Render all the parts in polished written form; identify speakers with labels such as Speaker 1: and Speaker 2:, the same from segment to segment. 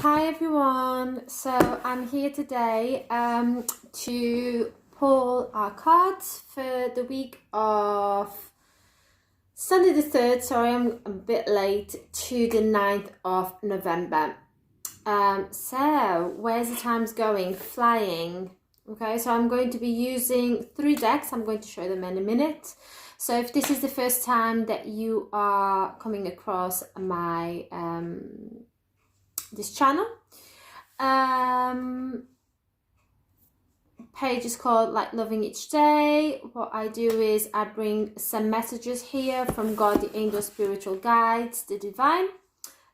Speaker 1: Hi everyone, so I'm here today to pull our cards for the week of Sunday the 3rd, sorry I'm a bit late, to the 9th of November. So where's the times going? Flying. Okay, so I'm going to be using 3 decks. I'm going to show them in a minute. So if this is the first time that you are coming across my this channel, page is called Like Loving Each Day. What I do is I bring some messages here from God, the angels, spiritual guides, the divine,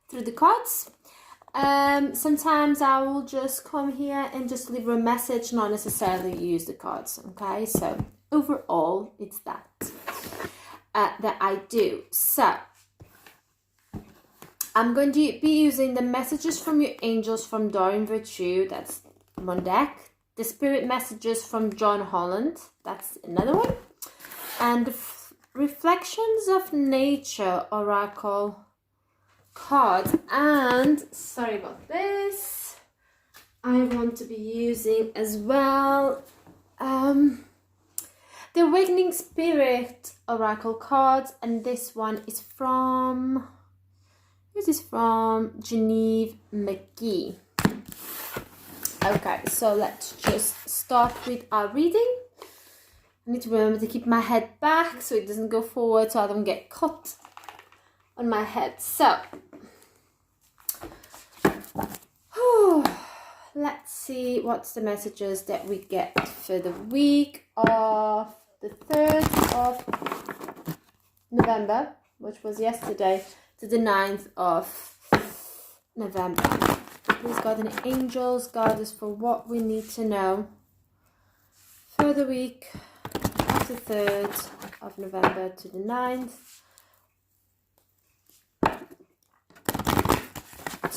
Speaker 1: through the cards. Sometimes I will just come here and just leave a message, not necessarily use the cards. Okay, so overall it's that that I do. So I'm going to be using the messages from your angels from Doreen Virtue, that's one deck. The spirit messages from John Holland, that's another one. And the reflections of nature oracle cards. And sorry about this, I want to be using as well the awakening spirit oracle cards, and this one is from Genevieve McGee. Okay, so let's just start with our reading. I need to remember to keep my head back so it doesn't go forward, so I don't get caught on my head. So, let's see what's the messages that we get for the week of the 3rd of November, which was yesterday, to the 9th of November. Please, God and angels, guide us for what we need to know for the week of the 3rd of November to the 9th.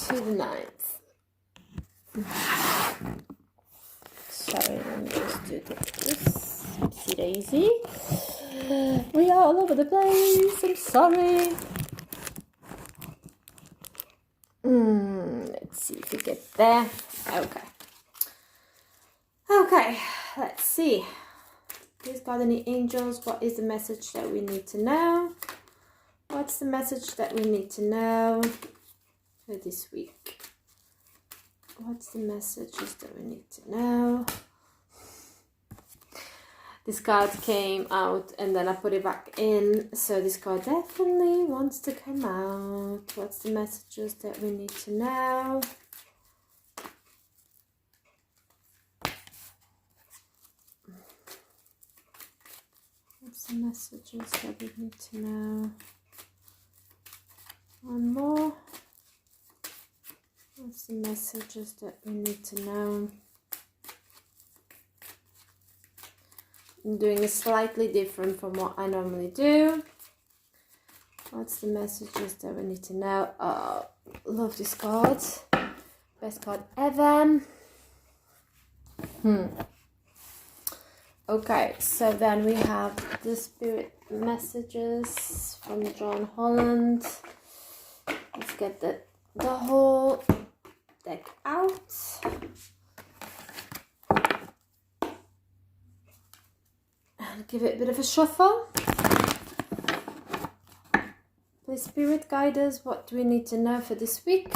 Speaker 1: To the 9th. Sorry, let me just do this. Oopsie daisy. We are all over the place. I'm sorry. Let's see if we get there. Okay, let's see. Please, God and the angels, what is the message that we need to know? What's the message that we need to know for this week? What's the messages that we need to know? This card came out and then I put it back in, so this card definitely wants to come out. What's the messages that we need to know? What's the messages that we need to know? One more. What's the messages that we need to know? I'm doing it slightly different from what I normally do. What's the messages that we need to know? Oh, love this card. Best card ever. Okay, so then we have the spirit messages from John Holland. Let's get the whole deck out. And give it a bit of a shuffle. Please, spirit, guide us. What do we need to know for this week?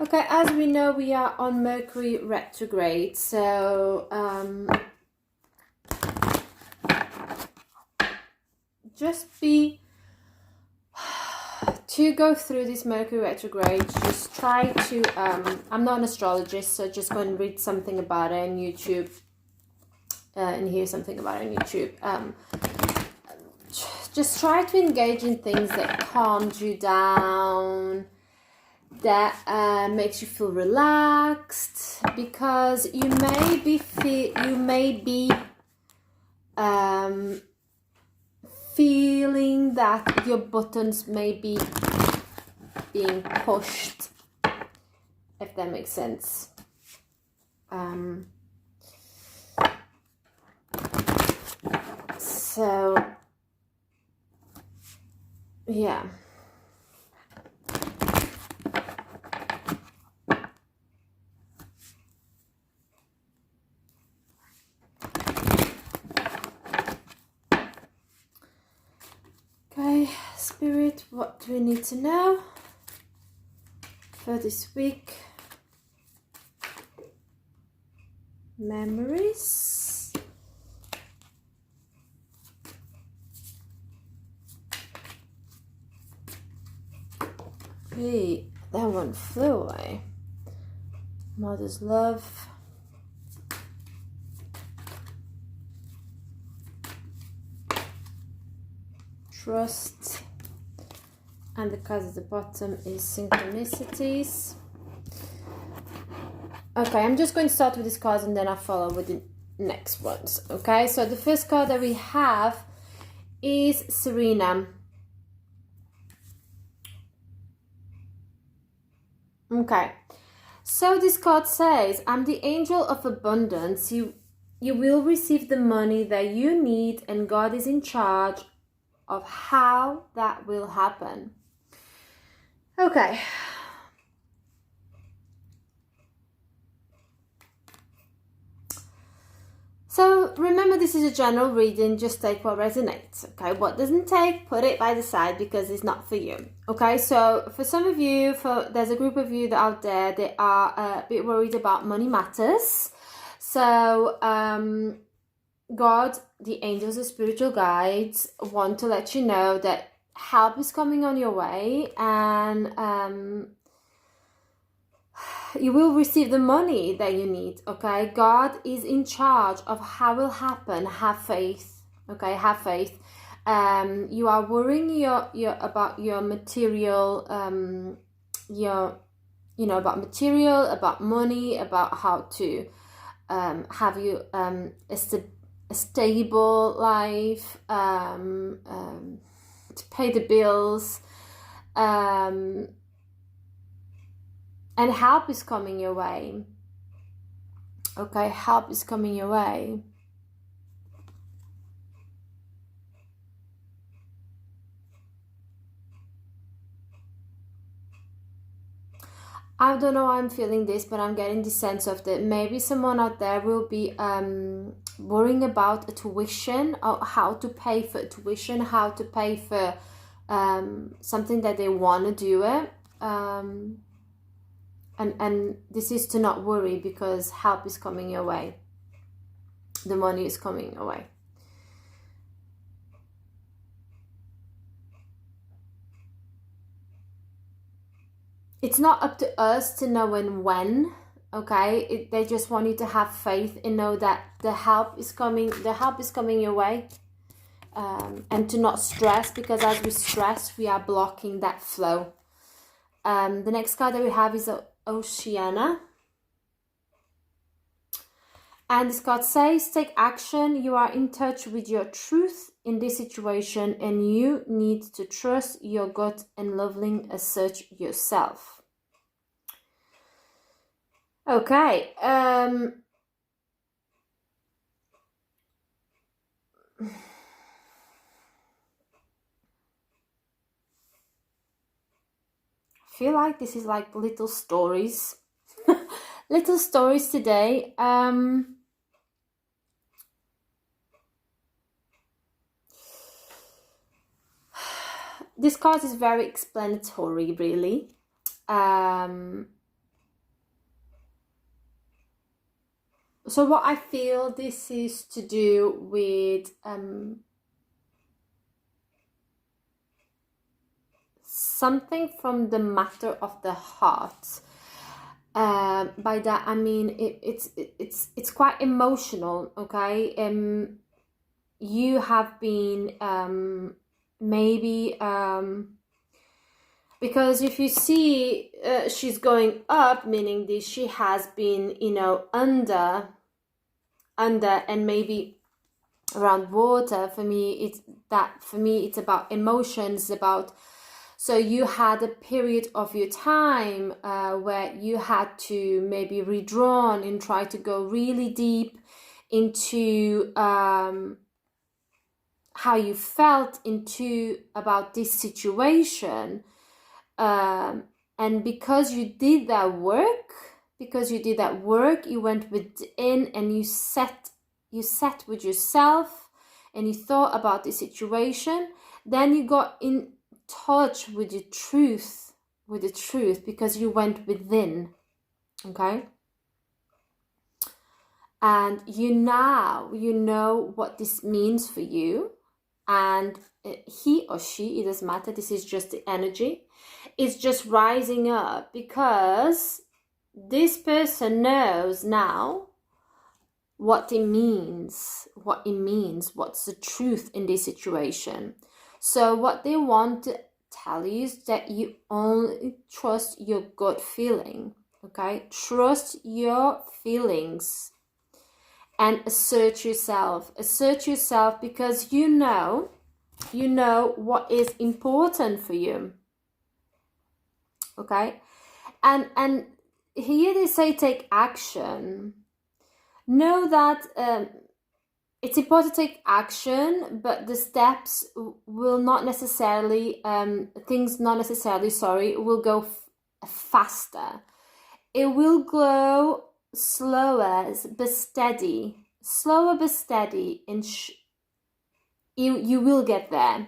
Speaker 1: Okay, as we know, we are on Mercury retrograde, so just to go through this Mercury retrograde, just try to, I'm not an astrologist, so just go and read something about it on YouTube and hear something about it on YouTube. Just try to engage in things that calms you down, that makes you feel relaxed, because you may be feeling that your buttons may be being pushed, if that makes sense. So yeah. Okay, Spirit, what do we need to know for this week? Memories. Hey, that one flew away. Mother's love. Trust. And the card at the bottom is synchronicities. Okay, I'm just going to start with these cards and then I'll follow with the next ones. Okay, so the first card that we have is Serena. Okay, so this card says, I'm the angel of abundance. You will receive the money that you need, and God is in charge of how that will happen. Okay. So remember, this is a general reading. Just take what resonates. Okay, what doesn't take, put it by the side because it's not for you. Okay, so for some of you, there's a group of you out there that are a bit worried about money matters. So God, the angels, the spiritual guides want to let you know that help is coming on your way, and you will receive the money that you need. Okay, God is in charge of how it will happen. Have faith. Okay, have faith. You are worrying about your material, about material, about money, about how to have you a stable life, to pay the bills, and help is coming your way. Okay, help is coming your way. I don't know why I'm feeling this, but I'm getting the sense of that maybe someone out there will be worrying about a tuition, or how to pay for tuition, how to pay for something that they want to do it. And this is to not worry, because help is coming your way. The money is coming your way. It's not up to us to know when, okay? They just want you to have faith and know that the help is coming your way. And to not stress, because as we stress, we are blocking that flow. The next card that we have is Oceana. And this card says, take action. You are in touch with your truth in this situation, and you need to trust your gut and lovingly assert yourself. Okay. I feel like this is like little stories. Little stories today. This card is very explanatory, really. So what I feel this is to do with something from the matter of the heart. By that I mean it's quite emotional. Okay, you have been maybe because if you see she's going up, meaning this she has been under and maybe around water. For me it's about emotions, about, so you had a period of your time where you had to maybe redrawn and try to go really deep into how you felt about this situation, and because you did that work, you went within and you sat with yourself and you thought about the situation. Then you got in touch with your truth, because you went within. Okay. And you know what this means for you. And he or she, it doesn't matter, this is just the energy, is just rising up, because this person knows now what it means, what's the truth in this situation. So what they want to tell you is that you only trust your gut feeling, okay? Trust your feelings and assert yourself, because you know what is important for you, okay? And here they say take action. Know that it's important to take action, but the steps will not necessarily, will go faster. It will go slower but steady, and you will get there,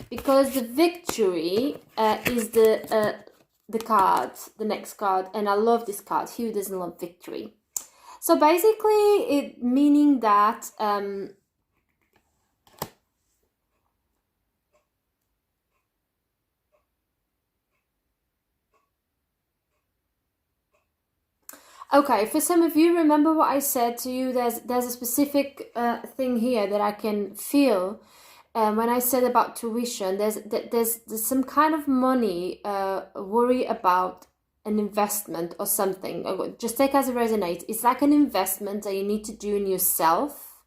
Speaker 1: because the victory is the card, the next card, and I love this card. Who doesn't love victory? So basically, it meaning that okay, for some of you, remember what I said to you. There's a specific thing here that I can feel when I said about tuition. There's some kind of money worry about an investment or something. Just take as it resonates. It's like an investment that you need to do in yourself,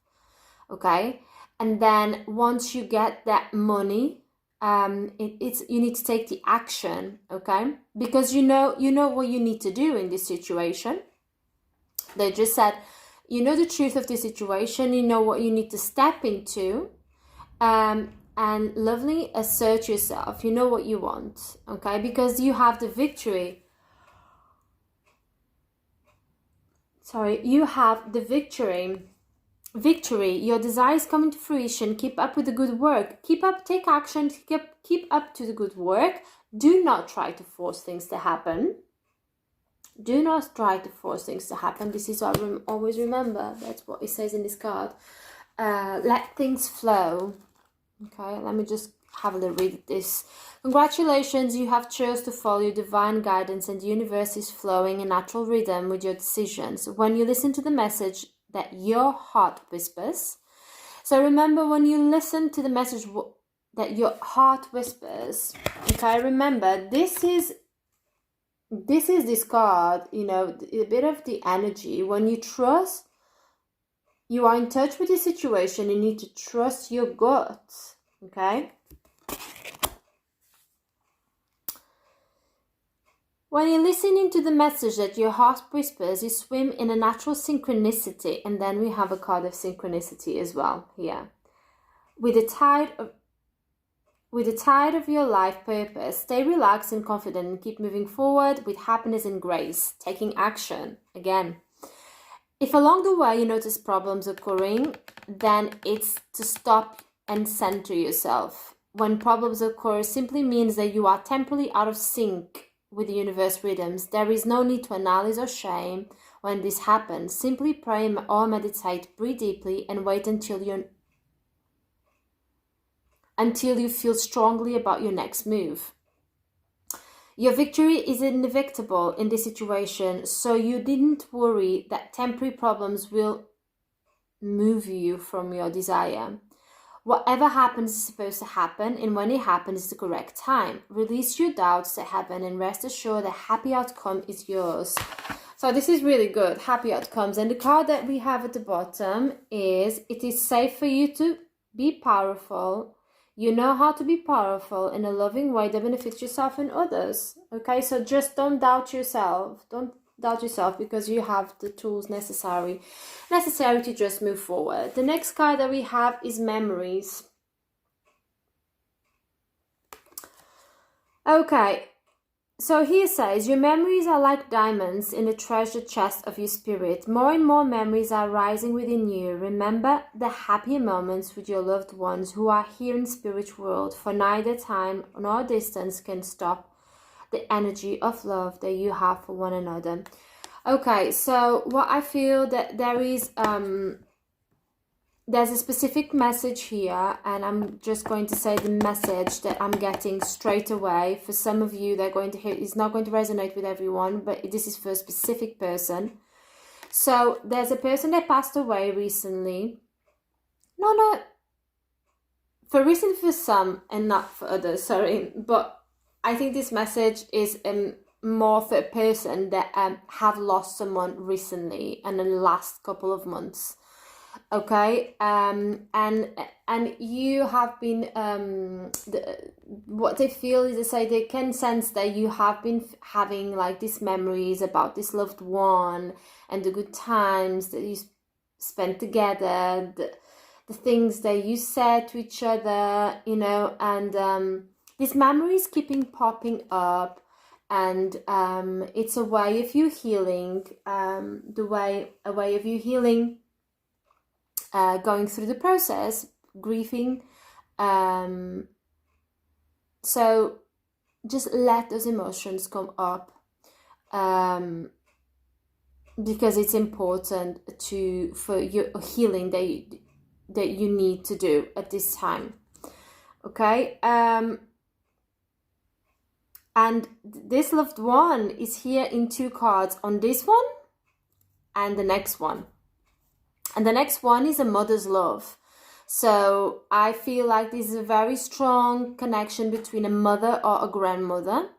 Speaker 1: okay? And then once you get that money, you need to take the action, okay? Because you know what you need to do in this situation. They just said, you know the truth of the situation, you know what you need to step into, and lovely, assert yourself. You know what you want, okay? Because you have the victory. You have the victory. Your desires coming to fruition. Keep up with the good work. Take action. Keep up to the good work. Do not try to force things to happen. This is what I always remember. That's what it says in this card. Let things flow. Okay, let me just have a little read of this. Congratulations, you have chose to follow your divine guidance, and the universe is flowing in natural rhythm with your decisions. When you listen to the message that your heart whispers. So remember, when you listen to the message that your heart whispers, okay, remember, this is this card, a bit of the energy. When you trust, you are in touch with the situation, you need to trust your gut, okay? When you're listening to the message that your heart whispers, you swim in a natural synchronicity. And then we have a card of synchronicity as well here. With the tide of your life purpose, stay relaxed and confident and keep moving forward with happiness and grace, taking action. Again, if along the way you notice problems occurring, then it's to stop and center yourself. When problems occur, it simply means that you are temporarily out of sync with the universe rhythms. There is no need to analyze or shame when this happens. Simply pray or meditate, breathe deeply, and wait until you feel strongly about your next move. Your victory is inevitable in this situation, so you needn't worry that temporary problems will move you from your desire. Whatever happens is supposed to happen, and when it happens is the correct time. Release your doubts to heaven and rest assured that happy outcome is yours. So this is really good, happy outcomes. And the card that we have at the bottom is, it is safe for you to be powerful. You know how to be powerful in a loving way that benefits yourself and others. Okay, so just don't doubt yourself. Don't doubt yourself, because you have the tools necessary to just move forward. The next card that we have is memories. Okay, so here says, your memories are like diamonds in the treasure chest of your spirit. More and more memories are rising within you. Remember the happy moments with your loved ones who are here in spirit world, for neither time nor distance can stop the energy of love that you have for one another. Okay, so what I feel that there's a specific message here, and I'm just going to say the message that I'm getting straight away. For some of you, they're going to hear, it's not going to resonate with everyone, but this is for a specific person. So there's a person that passed away recently. No, for some and not for others, sorry. But I think this message is more for a person that have lost someone recently and in the last couple of months. Okay, and you have been what they feel is, they say they can sense that you have been having like these memories about this loved one and the good times that you spent together, the things that you said to each other, you know, and these memories keeping popping up, and it's a way of you healing, a way of you healing. Going through the process, grieving. So just let those emotions come up, because it's important for your healing that you need to do at this time. Okay, and this loved one is here in 2 cards, on this one and the next one. And the next one is a mother's love. So I feel like this is a very strong connection between a mother or a grandmother,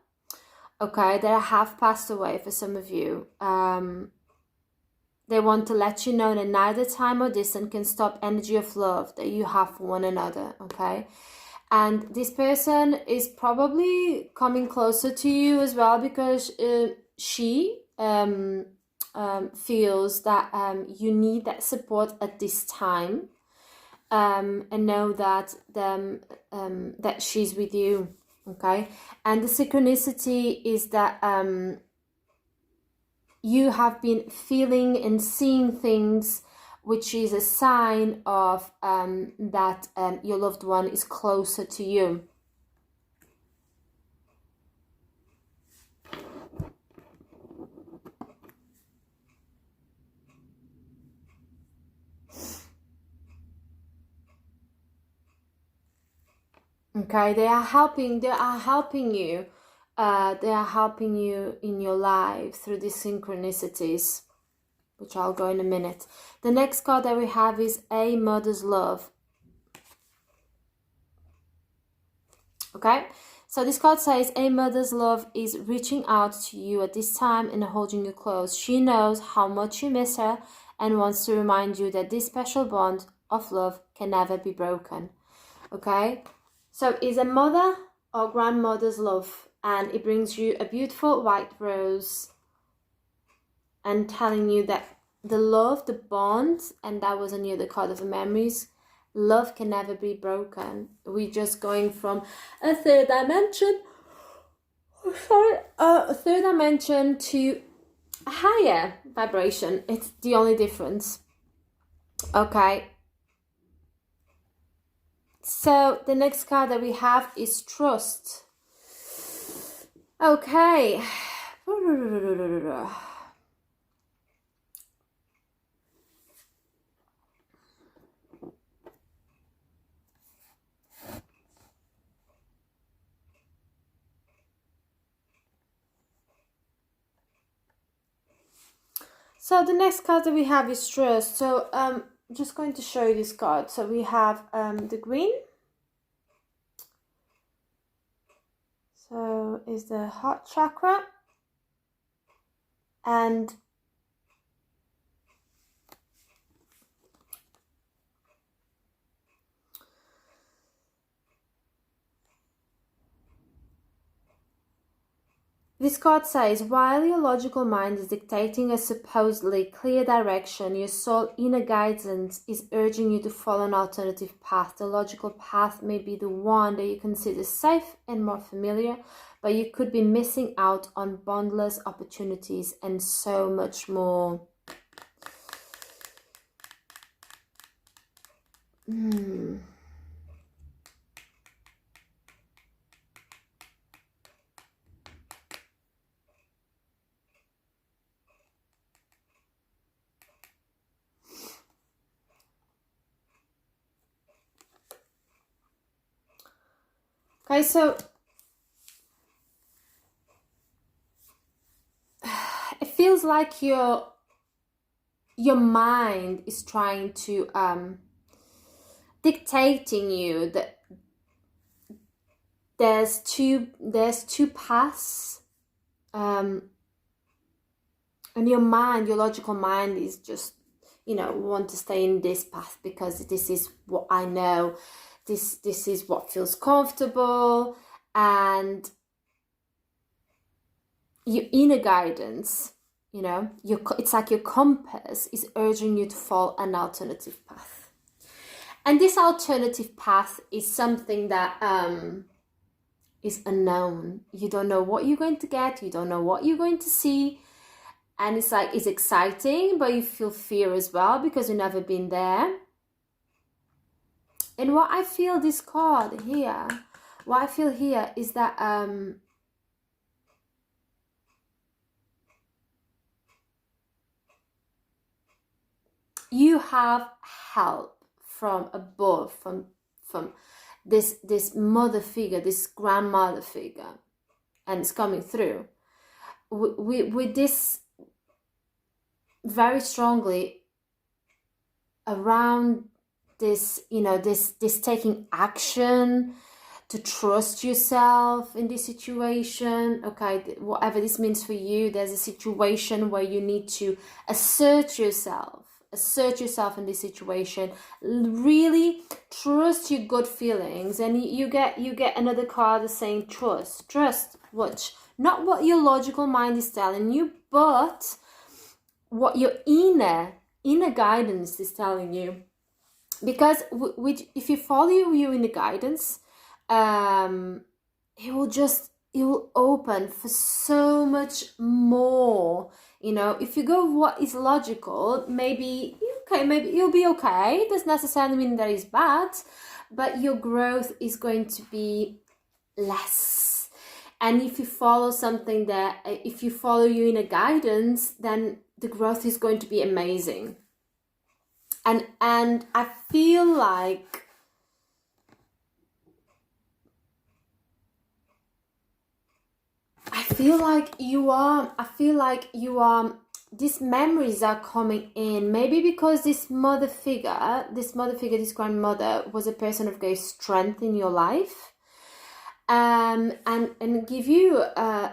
Speaker 1: okay, that have passed away for some of you. They want to let you know that neither time or distance can stop energy of love that you have for one another, okay? And this person is probably coming closer to you as well, because she feels that you need that support at this time, and know that that she's with you, okay? And the synchronicity is that you have been feeling and seeing things, which is a sign of that your loved one is closer to you. Okay, they are helping you. They are helping you in your life through these synchronicities, which I'll go in a minute. The next card that we have is a mother's love. Okay, so this card says a mother's love is reaching out to you at this time and holding you close. She knows how much you miss her and wants to remind you that this special bond of love can never be broken. Okay, so it's a mother or grandmother's love, and it brings you a beautiful white rose and telling you that the love, the bond, and that was another card of the memories, love can never be broken. We're just going from a third dimension, a third dimension to a higher vibration. It's the only difference. Okay. So the next card that we have is trust. Okay. So the next card that we have is trust. So I'm just going to show you this card. So we have the green. So is the heart chakra, and this card says, while your logical mind is dictating a supposedly clear direction, your soul inner guidance is urging you to follow an alternative path. The logical path may be the one that you consider safe and more familiar, but you could be missing out on boundless opportunities and so much more. Okay, so it feels like your mind is trying to dictating you that there's two paths, and your mind, your logical mind, is just, want to stay in this path because this is what I know, this is what feels comfortable, and your inner guidance, it's like your compass is urging you to follow an alternative path. And this alternative path is something that is unknown. You don't know what you're going to get, you don't know what you're going to see, and it's exciting, but you feel fear as well because you've never been there. And what I feel this card here, what I feel here is that you have help from above, from this mother figure, this grandmother figure, and it's coming through with this very strongly around this, this taking action, to trust yourself in this situation. Okay, whatever this means for you, there's a situation where you need to assert yourself in this situation, really trust your gut feelings. And you get another card saying trust not what your logical mind is telling you, but what your inner guidance is telling you. Because if you follow your inner guidance, it will open for so much more. If you go what is logical, maybe you'll be okay. It doesn't necessarily mean that it's bad, but your growth is going to be less. And if you follow if you follow your inner guidance, then the growth is going to be amazing. And I feel like you are, these memories are coming in, maybe because this mother figure, this grandmother, was a person of great strength in your life, and give you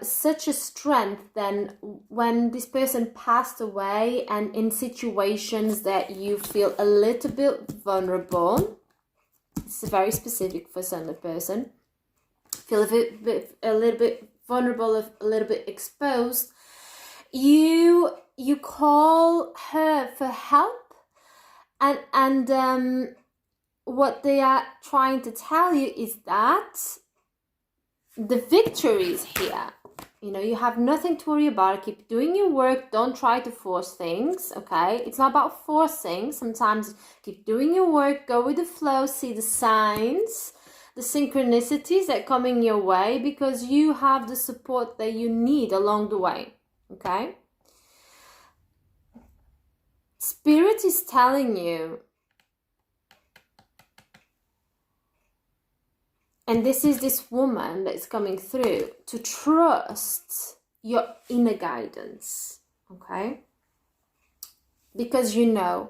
Speaker 1: such a strength. Then when this person passed away, and in situations that you feel a little bit vulnerable, it's very specific for some person, feel a little bit vulnerable, a little bit exposed, you call her for help, and what they are trying to tell you is that the victory is here. You have nothing to worry about. Keep doing your work. Don't try to force things, okay? It's not about forcing. Sometimes keep doing your work, go with the flow, see the signs, the synchronicities that are coming your way, because you have the support that you need along the way, okay? Spirit is telling you, and this is this woman that's coming through, to trust your inner guidance, okay? Because you know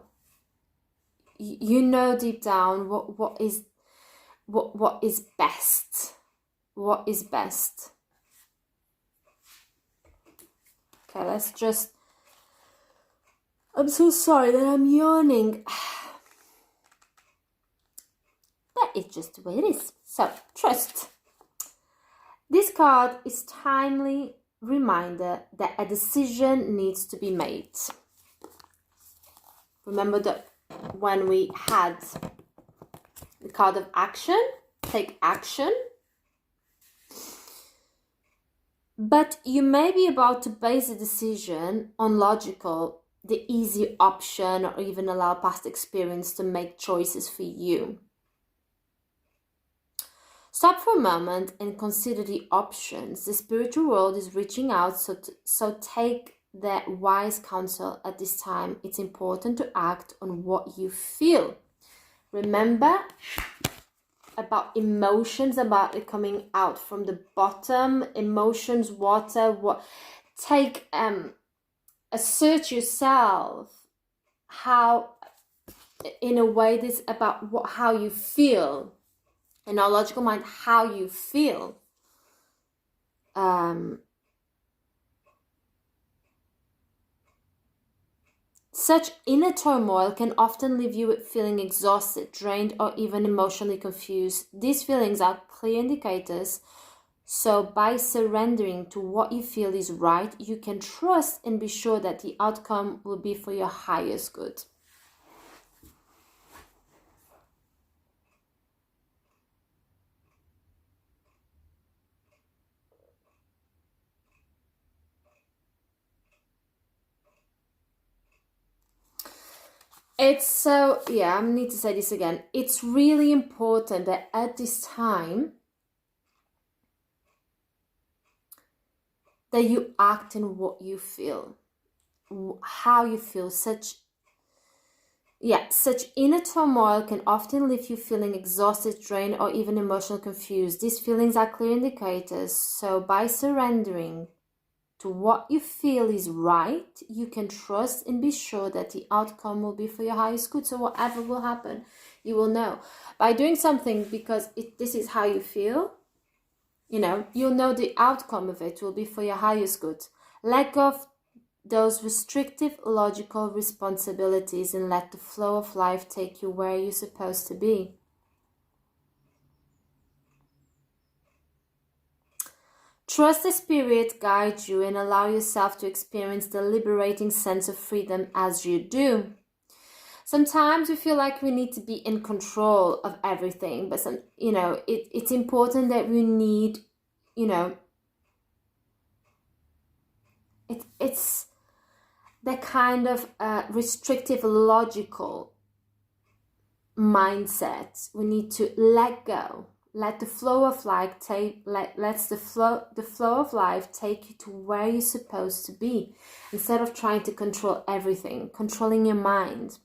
Speaker 1: deep down what is best. What is best. Okay, let's just... I'm so sorry that I'm yawning. But it's just the way it is. So, trust. This card is timely reminder that a decision needs to be made. Remember that when we had the card of action, take action. But you may be about to base a decision on logical, the easy option, or even allow past experience to make choices for you. Stop for a moment and consider the options. The spiritual world is reaching out, so take their wise counsel at this time. It's important to act on what you feel. Remember about emotions, about it coming out from the bottom. Emotions, water, take assert yourself, how, in a way, this about how you feel. In our logical mind, how you feel. Such inner turmoil can often leave you feeling exhausted, drained, or even emotionally confused. These feelings are clear indicators. So by surrendering to what you feel is right, you can trust and be sure that the outcome will be for your highest good. It's so, I need to say this again. It's really important that at this time that you act in what you feel, how you feel. Such inner turmoil can often leave you feeling exhausted, drained, or even emotionally confused. These feelings are clear indicators. So by surrendering to what you feel is right, you can trust and be sure that the outcome will be for your highest good. So whatever will happen, you will know. By doing something because this is how you feel, you'll know the outcome of it will be for your highest good. Let go of those restrictive logical responsibilities and let the flow of life take you where you're supposed to be. Trust the Spirit guide you and allow yourself to experience the liberating sense of freedom as you do. Sometimes we feel like we need to be in control of everything, but it's important that we need, it's the kind of restrictive logical mindset. We need to let go. Let the flow of life the flow of life take you to where you're supposed to be, instead of trying to control everything, controlling your mind.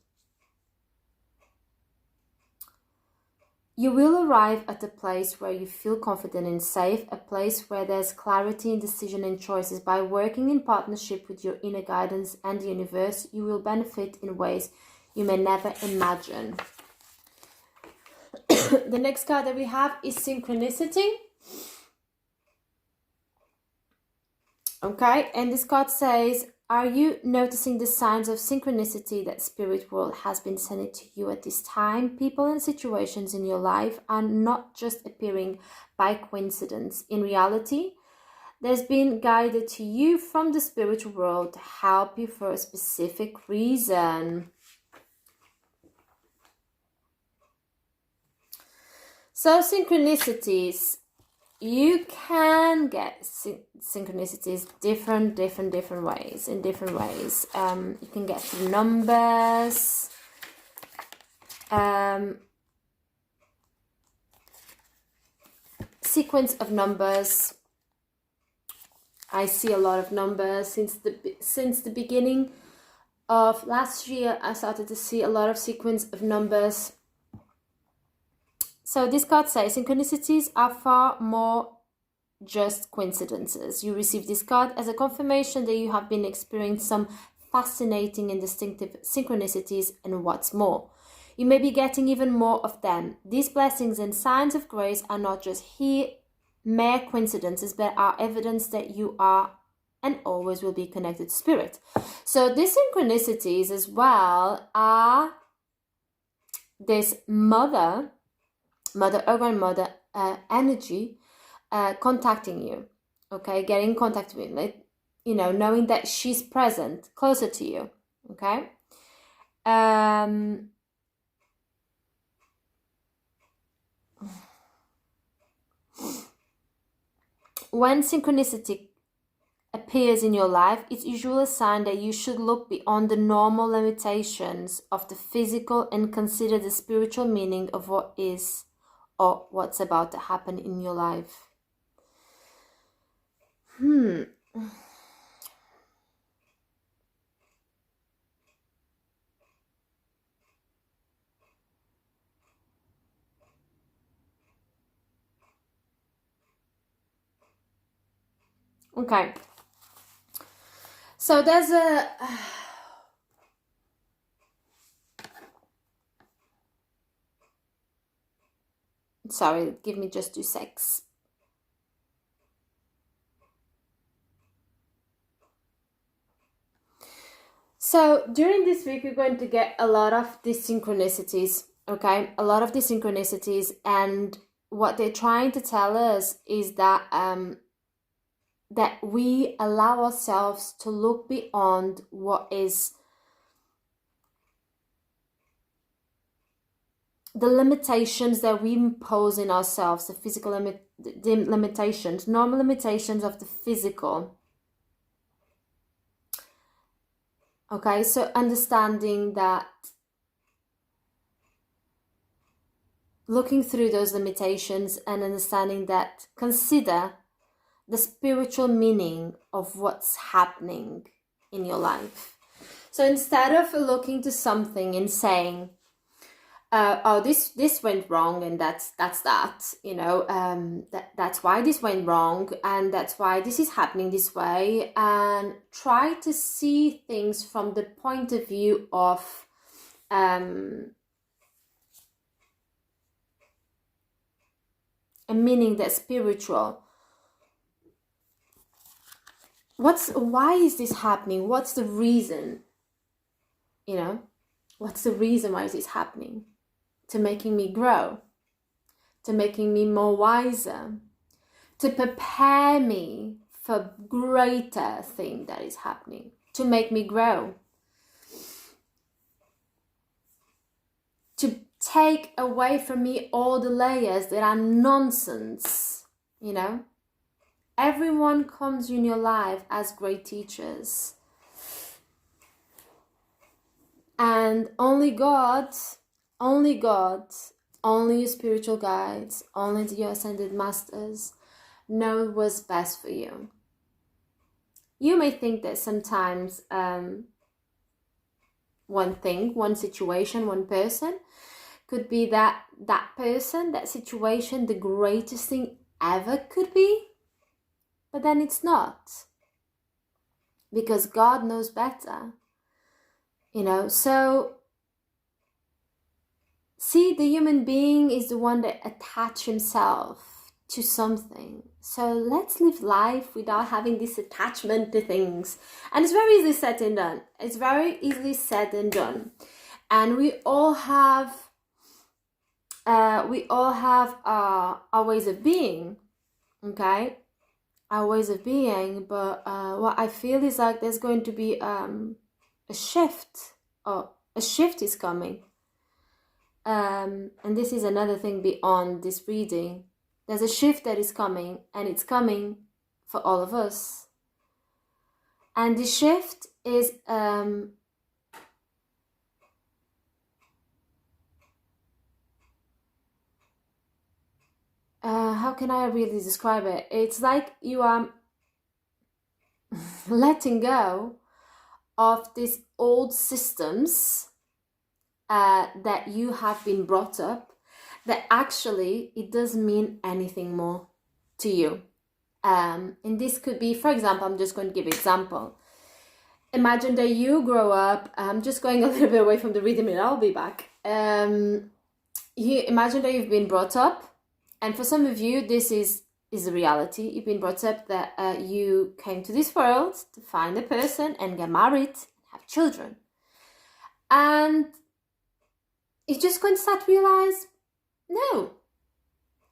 Speaker 1: You will arrive at a place where you feel confident and safe, a place where there's clarity in decision and choices. By working in partnership with your inner guidance and the universe, you will benefit in ways you may never imagine. The next card that we have is synchronicity. Okay, and this card says, are you noticing the signs of synchronicity that spirit world has been sending to you at this time? People and situations in your life are not just appearing by coincidence. In reality, there's been guided to you from the spiritual world to help you for a specific reason. So synchronicities, you can get synchronicities different ways. You can get through numbers, sequence of numbers. I see a lot of numbers since the beginning of last year. I started to see a lot of sequence of numbers. So this card says synchronicities are far more just coincidences. You receive this card as a confirmation that you have been experiencing some fascinating and distinctive synchronicities, and what's more, you may be getting even more of them. These blessings and signs of grace are not just mere coincidences, but are evidence that you are and always will be connected to spirit. So these synchronicities as well are this mother or grandmother energy contacting you, okay, getting in contact with you, knowing that she's present closer to you, okay. When synchronicity appears in your life, it's usually a sign that you should look beyond the normal limitations of the physical and consider the spiritual meaning of what is or what's about to happen in your life. Okay. So there's a... Sorry, give me just 2 secs. So during this week, we're going to get a lot of these synchronicities, okay? A lot of these synchronicities, and what they're trying to tell us is that that we allow ourselves to look beyond what is the limitations that we impose in ourselves, the physical the limitations, normal limitations of the physical. Okay, so understanding that, looking through those limitations and understanding that, consider the spiritual meaning of what's happening in your life. So instead of looking to something and saying, oh, this went wrong, and that's that, you know, that's why this went wrong, and that's why this is happening this way, and try to see things from the point of view of a meaning that's spiritual. Why is this happening? What's the reason? You know, what's the reason why is this happening? To making me grow, to making me more wiser, to prepare me for greater thing that is happening, to make me grow, to take away from me all the layers that are nonsense, you know. Everyone comes in your life as great teachers. And only God, only your spiritual guides, only your ascended masters know what's best for you. You may think that sometimes one thing, one situation, one person could be that person, that situation, the greatest thing ever could be. But then it's not. Because God knows better. You know, so see, the human being is the one that attach himself to something. So let's live life without having this attachment to things. And it's very easily said and done. It's very easily said and done. And we all have our ways of being, okay? Our ways of being, but what I feel is like there's going to be a shift, or a shift is coming. And this is another thing beyond this reading. There's a shift that is coming, and it's coming for all of us. And the shift is how can I really describe it? It's like you are letting go of these old systems that you have been brought up, that actually it doesn't mean anything more to you. And this could be, for example, I'm just going to give an example. Imagine that you grow up, I'm just going a little bit away from the reading and I'll be back. You imagine that you've been brought up, and for some of you, this is a reality. You've been brought up that you came to this world to find a person and get married, have children. And you're just going to start to realize, no,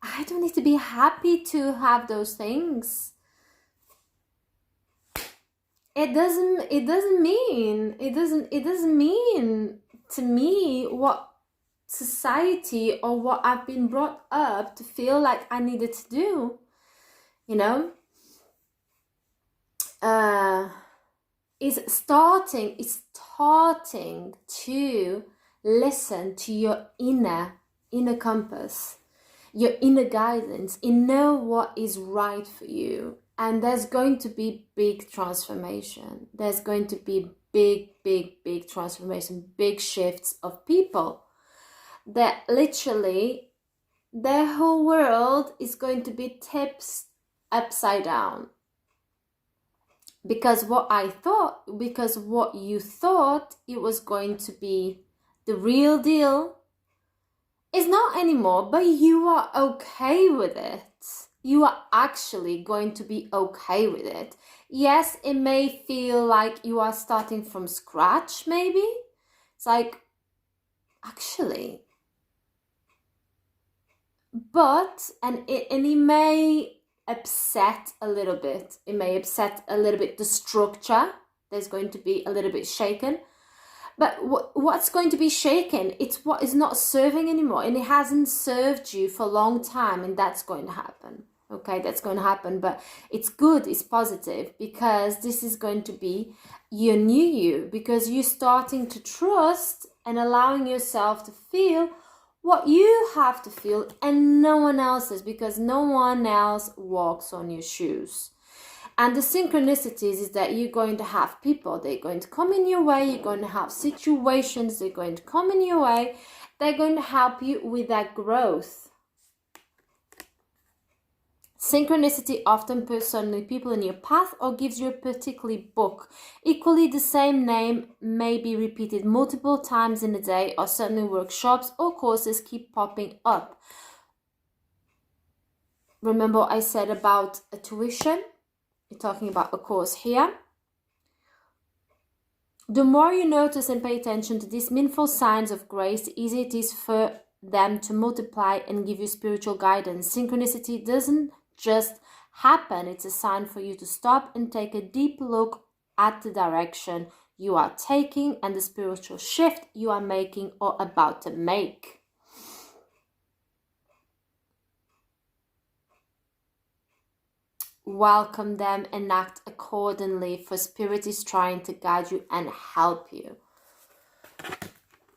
Speaker 1: I don't need to be happy to have those things. It doesn't mean to me what society or what I've been brought up to feel like I needed to do, you know. is starting to listen to your inner compass, your inner guidance, and know what is right for you. And there's going to be big transformation. There's going to be big transformation, big shifts of people that literally their whole world is going to be tipped upside down. Because what you thought it was going to be the real deal is not anymore, but you are okay with it. You are actually going to be okay with it. Yes, it may feel like you are starting from scratch, maybe. It's like, actually. But, and it may upset a little bit. It may upset a little bit the structure. There's going to be a little bit shaken. But what's going to be shaken? It's what is not serving anymore. And it hasn't served you for a long time. And that's going to happen. Okay, that's going to happen. But it's good, it's positive. Because this is going to be your new you. Because you're starting to trust and allowing yourself to feel what you have to feel and no one else's, because no one else walks on your shoes. And the synchronicities is that you're going to have people, they're going to come in your way, you're going to have situations, they're going to come in your way, they're going to help you with that growth. Synchronicity often puts suddenly people in your path or gives you a particular book. Equally, the same name may be repeated multiple times in a day, or suddenly workshops or courses keep popping up. Remember what I said about a tuition? You're talking about a course here. The more you notice and pay attention to these meaningful signs of grace, the easier it is for them to multiply and give you spiritual guidance. Synchronicity doesn't just happen. It's a sign for you to stop and take a deep look at the direction you are taking and the spiritual shift you are making or about to make. Welcome them and act accordingly, for Spirit is trying to guide you and help you.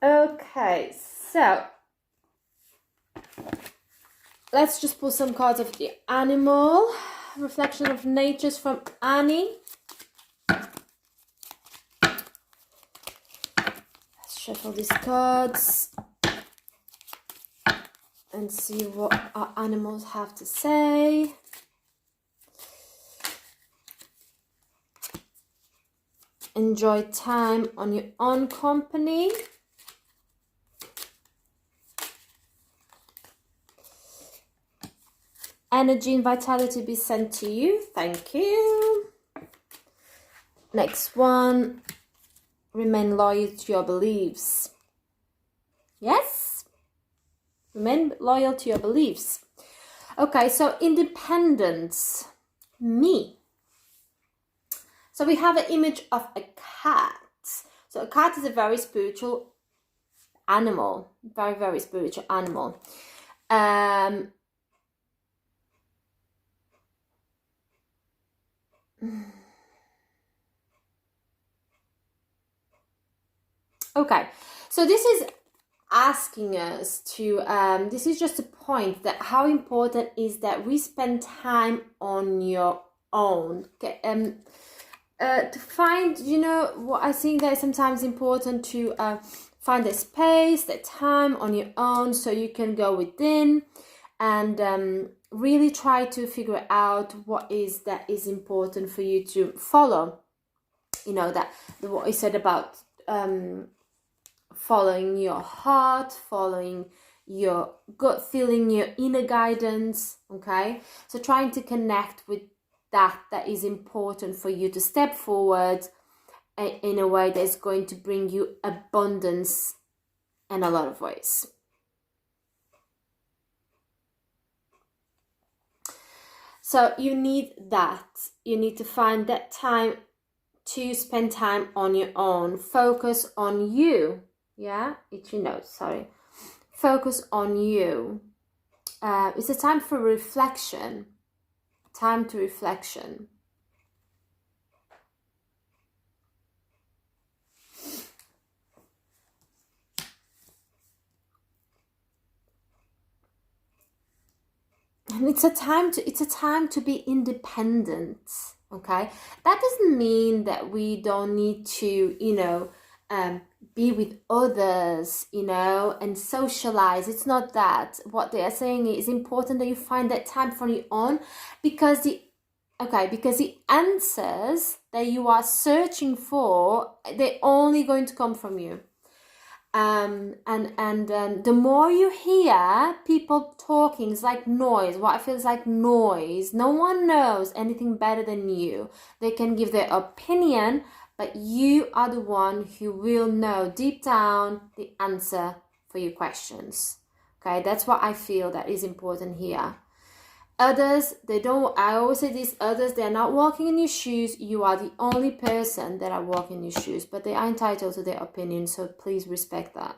Speaker 1: Okay, so let's just pull some cards of the animal. Reflection of Natures from Annie. Let's shuffle these cards and see what our animals have to say. Enjoy time on your own company. Energy and vitality be sent to you. Thank you. Next one. Remain loyal to your beliefs. Yes? Remain loyal to your beliefs. Okay, so independence. Me. So we have an image of a cat. So a cat is a very spiritual animal. Very, very spiritual animal. Okay, so this is asking us to, this is just a point that how important is that we spend time on your own. Okay, to find, what I think that is sometimes important to find a space, that time on your own so you can go within and really try to figure out what is that is important for you to follow. That what I said about following your heart, following your gut feeling, your inner guidance, okay? So trying to connect with that is important for you to step forward in a way that is going to bring you abundance in a lot of ways. So you need that. You need to find that time to spend time on your own. Focus on you. Yeah, itchy nose, sorry. Focus on you. It's a time for reflection. Time to reflection. and it's a time to be independent. Okay, that doesn't mean that we don't need to, be with others, and socialize. It's not that. What they are saying is important that you find that time for your own, because the answers that you are searching for, they're only going to come from you. And the more you hear people talking, it's like noise. What feels like noise. No one knows anything better than you. They can give their opinion, but you are the one who will know deep down the answer for your questions. Okay, that's what I feel that is important here. Others, I always say this, others, they're not walking in your shoes. You are the only person that are walking in your shoes, but they are entitled to their opinion, so please respect that.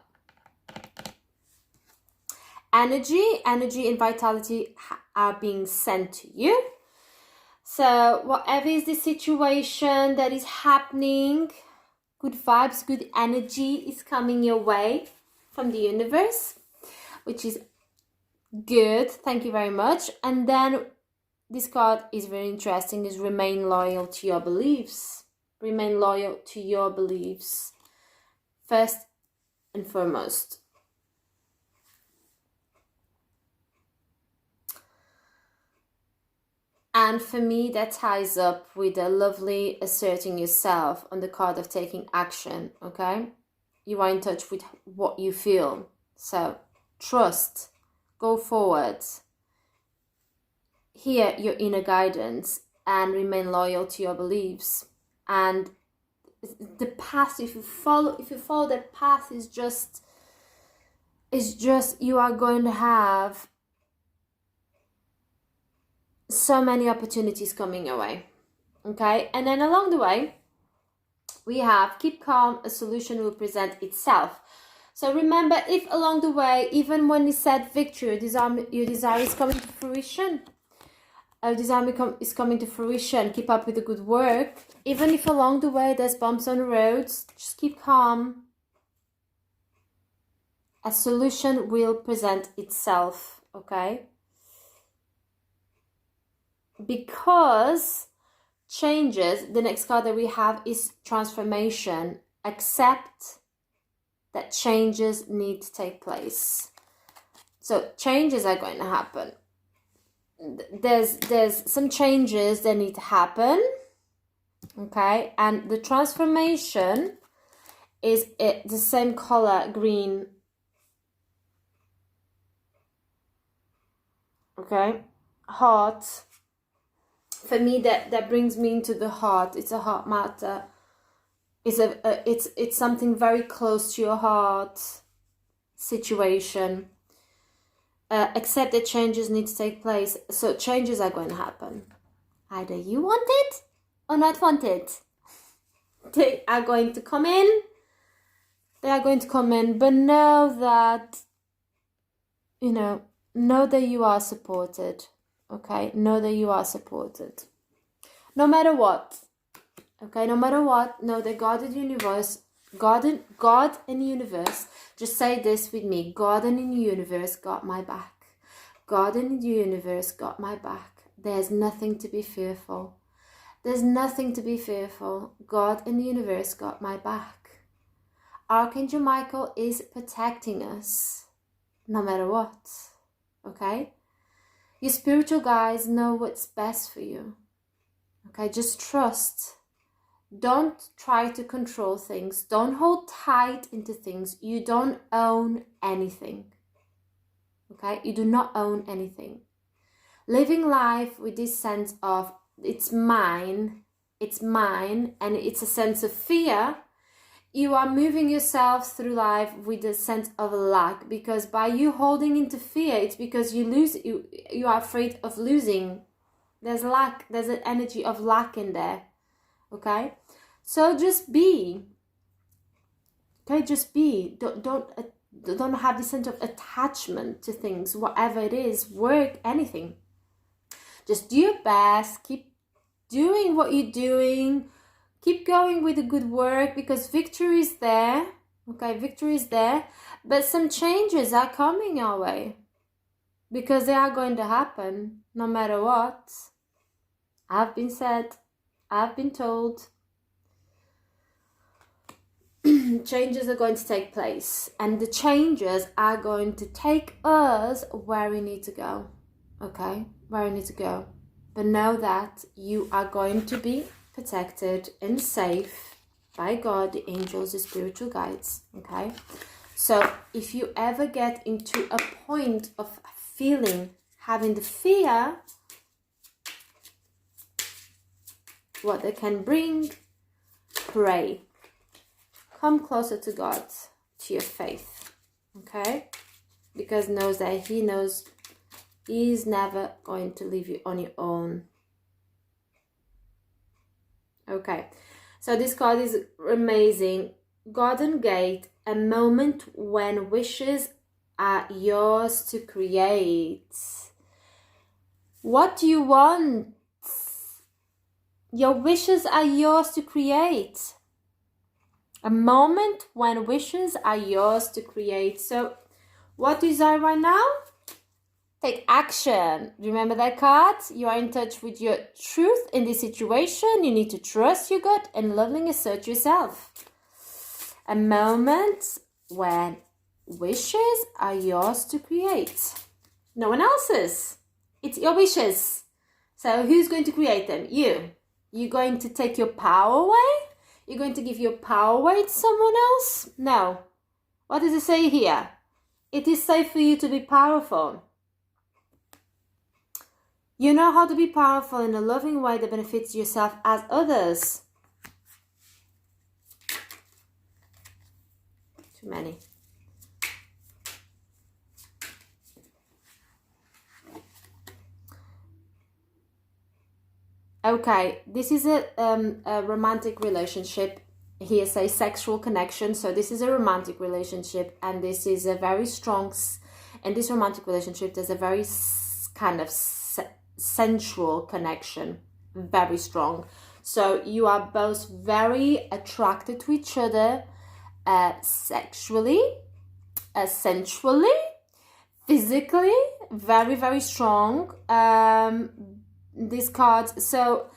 Speaker 1: Energy and vitality are being sent to you. So whatever is the situation that is happening, good vibes, good energy is coming your way from the universe, which is good. Thank you very much. And then this card is very interesting, is remain loyal to your beliefs. Remain loyal to your beliefs first and foremost. And for me, that ties up with a lovely asserting yourself on the card of taking action, okay? You are in touch with what you feel. So trust, go forward, hear your inner guidance, and remain loyal to your beliefs. And the path, if you follow that path, is just you are going to have so many opportunities coming your way. Okay, and then along the way we have keep calm, a solution will present itself. So remember, if along the way, even when you said victory, your desire is coming to fruition, is coming to fruition, keep up with the good work. Even if along the way there's bumps on the roads, just keep calm. A solution will present itself, okay? Because changes, the next card that we have is transformation. Accept that changes need to take place. So changes are going to happen. There's some changes that need to happen, okay? And the transformation is the same color, green. Okay, heart. For me, that brings me into the heart. It's a heart matter. It's something very close to your heart situation. Accept that changes need to take place. So changes are going to happen. Either you want it or not want it. They are going to come in. They are going to come in. But know that, know that you are supported. Okay? Know that you are supported. No matter what. Okay? No matter what, know that God and universe, God and universe, just say this with me. God and the universe got my back. God and the universe got my back. There's nothing to be fearful. There's nothing to be fearful. God and the universe got my back. Archangel Michael is protecting us no matter what. Okay? Your spiritual guides know what's best for you. Okay? Just trust. Don't try to control things. Don't hold tight into things. You don't own anything. Okay? You do not own anything. Living life with this sense of it's mine, and it's a sense of fear, you are moving yourself through life with a sense of lack, because by you holding into fear, it's because you are afraid of losing. There's lack, there's an energy of lack in there. Okay? So just be. Okay, just be. Don't have this sense of attachment to things, whatever it is, work, anything. Just do your best. Keep doing what you're doing. Keep going with the good work, because victory is there. Okay, victory is there. But some changes are coming our way. because they are going to happen no matter what. I've been said, I've been told, changes are going to take place, and the changes are going to take us where we need to go. Okay, where we need to go. But know that you are going to be protected and safe by God, the angels, the spiritual guides. Okay, so if you ever get into a point of having the fear, what they can bring, pray. Come closer to God, to your faith, okay? Because He knows He's never going to leave you on your own. Okay, so this card is amazing. Garden Gate, a moment when wishes are yours to create. What do you want? Your wishes are yours to create. A moment when wishes are yours to create. So what do you desire right now? Take action. Remember that card? You are in touch with your truth in this situation. You need to trust your gut and lovingly assert yourself. A moment when wishes are yours to create. No one else's. It's your wishes. So who's going to create them? You. You're going to take your power away? You're going to give your power away to someone else? No. What does it say here? It is safe for you to be powerful. You know how to be powerful in a loving way that benefits yourself as others. Too many. Okay, this is a romantic relationship. Here says sexual connection. So this is a romantic relationship, and this is a very strong. In this romantic relationship, there's a very kind of sensual connection, very strong. So you are both very attracted to each other, sexually, sensually, physically, very, very strong. This card, so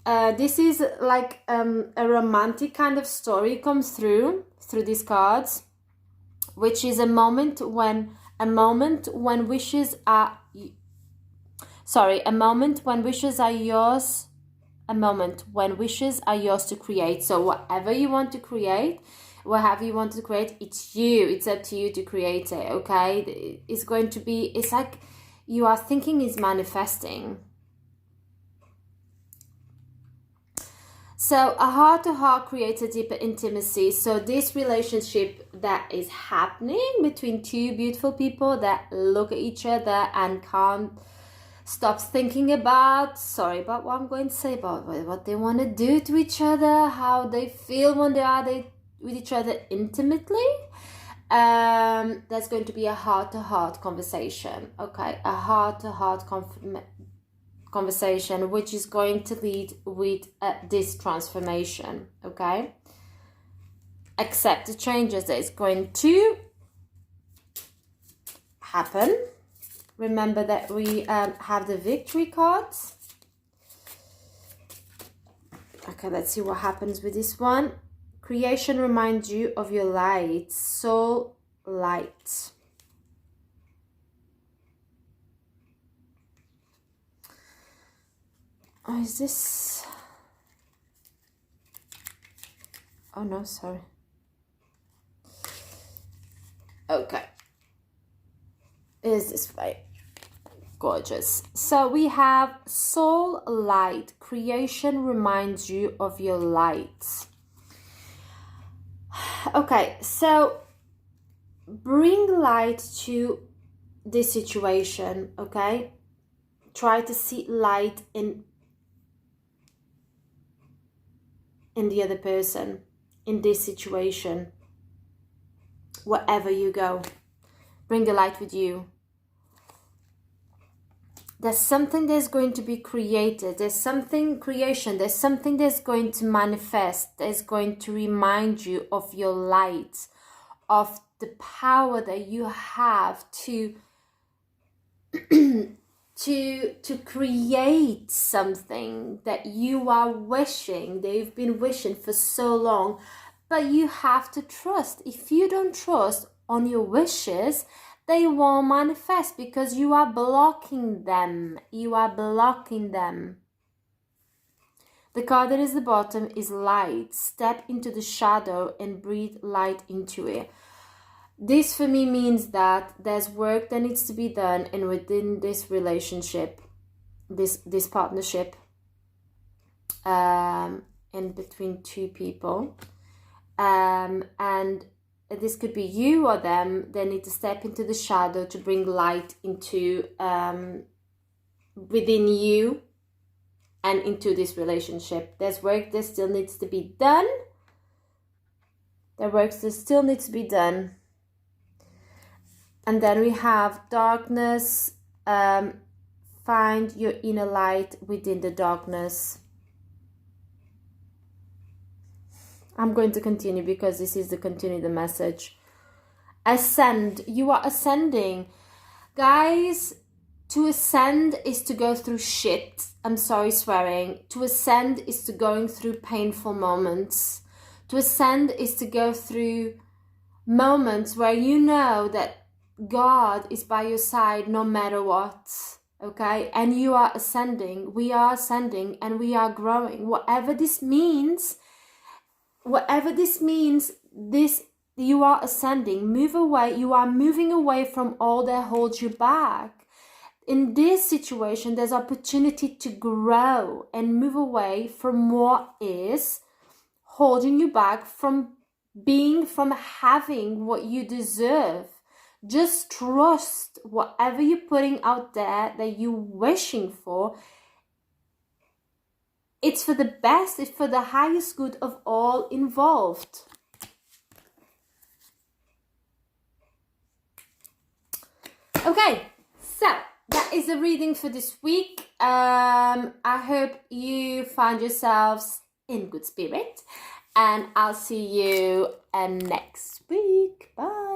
Speaker 1: this is like a romantic kind of story comes through these cards, which is a moment when wishes are yours. A moment when wishes are yours to create. So whatever you want to create, whatever you want to create, it's you. It's up to you to create it. Okay, it's going to be. It's like you are thinking is manifesting. So a heart-to-heart creates a deeper intimacy. So this relationship that is happening between two beautiful people that look at each other and can't stop thinking about what I'm going to say, about what they want to do to each other, how they feel when they are with each other intimately. That's going to be a heart-to-heart conversation. Okay, a heart-to-heart conversation, which is going to lead with this transformation. Okay, accept the changes that is going to happen. Remember that we have the victory cards. Okay, let's see what happens with this one. Creation reminds you of your light, soul light. Oh, is this? Oh no, sorry. Okay. Is this way? Gorgeous. So we have soul light. Creation reminds you of your light. Okay, so bring light to this situation, okay? Try to see light in the other person, in this situation. Wherever you go, bring the light with you. There's something that's going to be created. There's something there's something that's going to manifest. That's going to remind you of your light, of the power that you have to to create something that you are wishing, that you've been wishing for so long. But you have to trust. If you don't trust on your wishes, they won't manifest because you are blocking them. You are blocking them. The card that is the bottom is light. Step into the shadow and breathe light into it. This for me means that there's work that needs to be done, and within this relationship, this partnership, in between two people, and this could be you or them. They need to step into the shadow to bring light into within you and into this relationship. There's work that still needs to be done. There work that still needs to be done. And then we have darkness. Find your inner light within the darkness. I'm going to continue because this is the message. Ascend. You are ascending. Guys, to ascend is to go through shit. I'm sorry swearing. To ascend is to going through painful moments. To ascend is to go through moments where you know that God is by your side no matter what. Okay? And you are ascending. We are ascending and we are growing. Whatever this means, this you are ascending. Move away. You are moving away from all that holds you back. In this situation, there's opportunity to grow and move away from what is holding you back from having what you deserve. Just trust whatever you're putting out there that you're wishing for. It's for the best, it's for the highest good of all involved. Okay, so that is the reading for this week. I hope you find yourselves in good spirit, and I'll see you next week. Bye.